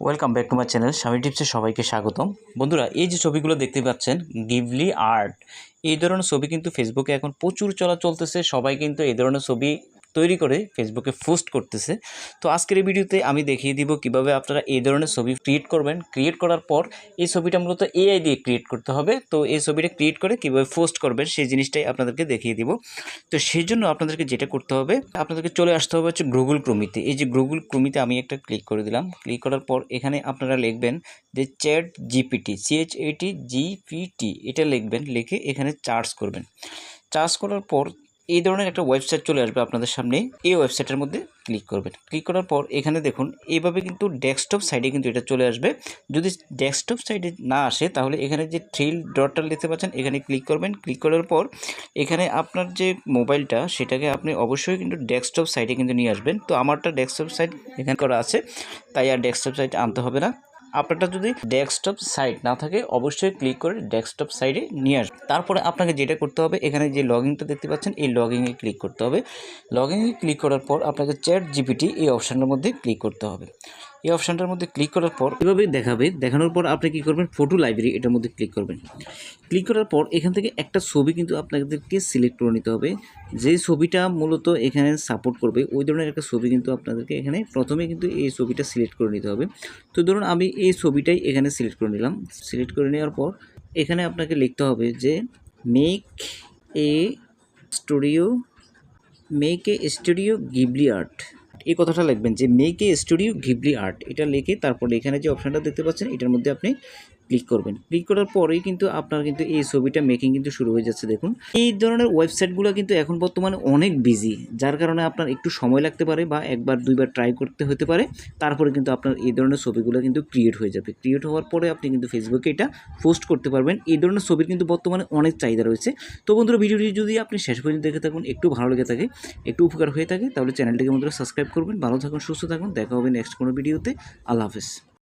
Welcome back to my channel স্বামী টিপসে সবাইকে স্বাগতম। বন্ধুরা, এই যে ছবিগুলো দেখতে পাচ্ছেন গিবলি আর্ট, এই ধরনের ছবি কিন্তু ফেসবুকে এখন প্রচুর চলতেছে। সবাই কিন্তু এই ধরনের ছবি তৈরি করে ফেসবুকে পোস্ট করতেছে। তো আজকের এই ভিডিওতে আমি দেখিয়ে দিব কিভাবে আপনারা এই ধরনের ছবি ক্রিয়েট করবেন। ক্রিয়েট করার পর এই ছবিটা মূলত এআই দিয়ে ক্রিয়েট করতে হবে। তো এই ছবিটা ক্রিয়েট করে কীভাবে পোস্ট করবেন সেই জিনিসটাই আপনাদেরকে দেখিয়ে দিব। তো সেই জন্য আপনাদেরকে যেটা করতে হবে, আপনাদেরকে চলে আসতে হবে হচ্ছে গুগল ক্রোমিতে। এই যে গুগল ক্রোমিতে আমি একটা ক্লিক করে দিলাম। ক্লিক করার পর এখানে আপনারা লিখবেন যে চ্যাট জিপিটি, ChatGPT এটা লিখবেন। লিখে এখানে সার্চ করবেন। সার্চ করার পর এই ধরনের একটা ওয়েবসাইট চলে আসবে আপনাদের সামনে। এই ওয়েবসাইটের মধ্যে ক্লিক করবেন। ক্লিক করার পর এখানে দেখুন এইভাবে কিন্তু ডেস্কটপ সাইডে কিন্তু এটা চলে আসবে। যদি ডেস্কটপ সাইডে না আসে তাহলে এখানে যে থ্রি ডটটা দেখতে পাচ্ছেন এখানে ক্লিক করবেন। ক্লিক করার পর এখানে আপনার যে মোবাইলটা সেটাকে আপনি অবশ্যই কিন্তু ডেস্কটপ সাইডে কিন্তু নিয়ে আসবেন। তো আমারটা ডেস্কটপ সাইড এখানে করা আছে, তাই আর ডেস্কটপ সাইড আনতে হবে না। আপনারটা যদি ডেস্কটপ সাইট না থাকে অবশ্যই ক্লিক করে ডেস্কটপ সাইডে নিয়ে আসবেন। তারপরে আপনাকে যেটা করতে হবে, এখানে যে লগইনটা দেখতে পাচ্ছেন এই লগইনে ক্লিক করতে হবে। লগইনে ক্লিক করার পর আপনাকে চ্যাট জিপিটি এই অপশানটার মধ্যে ক্লিক করতে হবে। এই অপশানটার মধ্যে ক্লিক করার পর এভাবে দেখাবে। দেখানোর পর আপনি কী করবেন, ফটো লাইব্রেরি এটার মধ্যে ক্লিক করবেন। ক্লিক করার পর এখান থেকে একটা ছবি কিন্তু আপনাদেরকে সিলেক্ট করে নিতে হবে। যেই ছবিটা মূলত এখানে সাপোর্ট করবে ওই ধরনের একটা ছবি কিন্তু আপনাদেরকে এখানে প্রথমে কিন্তু এই ছবিটা সিলেক্ট করে নিতে হবে। তো ধরুন আমি এই ছবিটাই এখানে সিলেক্ট করে নিলাম। সিলেক্ট করে নেওয়ার পর এখানে আপনাকে লিখতে হবে যে make a studio Ghibli art, এই কথাটা লিখবেন যে make a studio Ghibli art. এটা লিখে তারপরে এখানে যে অপশানটা দেখতে পাচ্ছেন এটার মধ্যে আপনি ক্লিক করবেন। ক্লিক করার পরেই কিন্তু আপনার কিন্তু এই ছবিটা মেকিং কিন্তু শুরু হয়ে যাচ্ছে। দেখুন এই ধরনের ওয়েবসাইটগুলো কিন্তু এখন বর্তমানে অনেক বিজি, যার কারণে আপনার একটু সময় লাগতে পারে বা একবার দুইবার ট্রাই করতে হতে পারে। তারপরে কিন্তু আপনার এই ধরনের ছবিগুলো কিন্তু ক্রিয়েট হয়ে যাবে। ক্রিয়েট হওয়ার পরে আপনি কিন্তু ফেসবুকে এটা পোস্ট করতে পারবেন। এই ধরনের ছবির কিন্তু বর্তমানে অনেক চাহিদা রয়েছে। তো বন্ধুরা, ভিডিওটি যদি আপনি শেষ পর্যন্ত দেখে থাকুন, একটু ভালো লেগে থাকে, একটু উপকার হয়ে থাকে, তাহলে চ্যানেলটিকে বন্ধুরা সাবস্ক্রাইব করবেন। ভালো থাকুন, সুস্থ থাকুন। দেখা হবে নেক্সট কোনো ভিডিওতে। আল্লাহ হাফেজ।